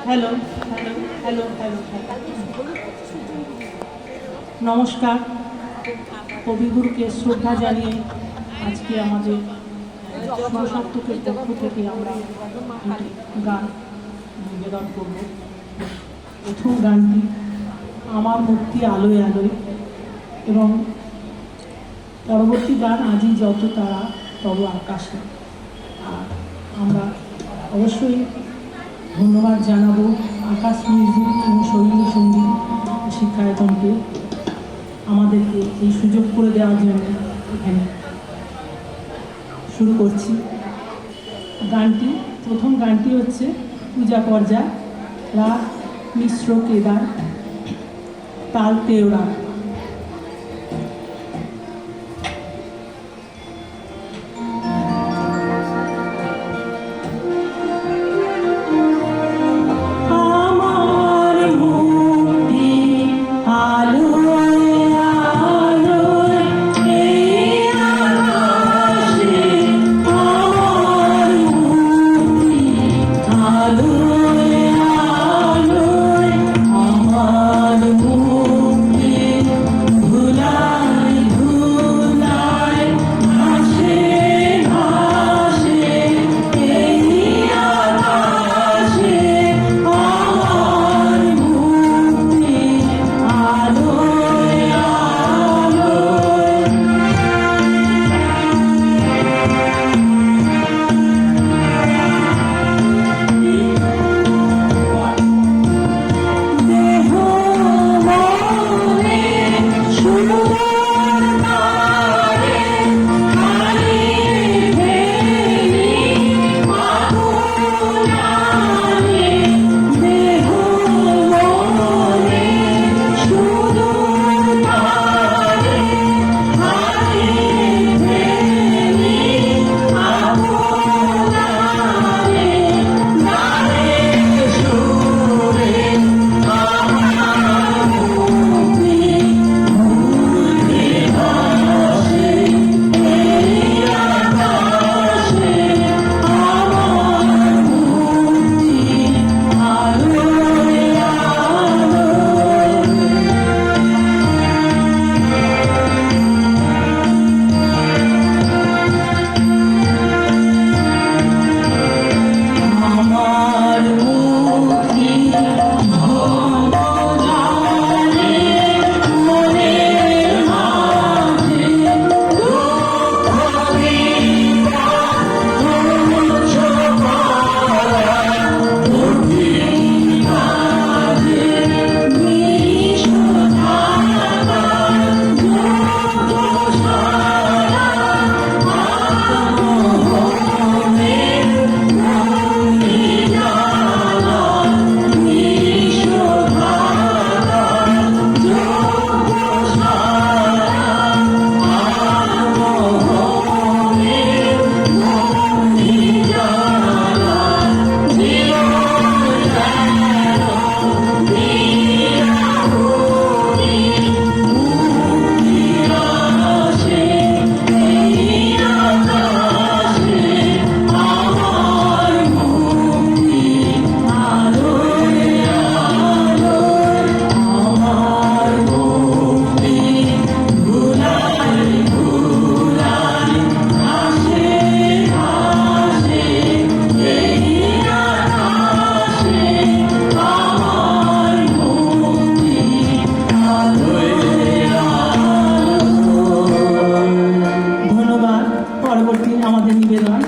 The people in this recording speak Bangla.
হ্যালো হ্যালো হ্যালো হ্যালো নমস্কার। কবিগুরুকে শ্রদ্ধা জানিয়ে আজকে আমাদের সশক্তকের পক্ষ থেকে আমরা একটি গান নিবেদন করব। প্রথম গানটি আমার মূর্তি আলোয় আলোয়, এবং পরবর্তী গান আজি যত তারা তব আকাশে। আর আমরা অবশ্যই ধন্যবাদ জানাবো আকাশ মিউজিক এবং সঙ্গীত সঙ্গীত শিক্ষায়তনকে আমাদেরকে এই সুযোগ করে দেওয়ার জন্য। এখানে শুরু করছি গানটি। প্রথম গানটি হচ্ছে পূজা পর্যায়, রাগ মিশ্র কেদার, তাল তেওড়া। আমাদের নিবেদন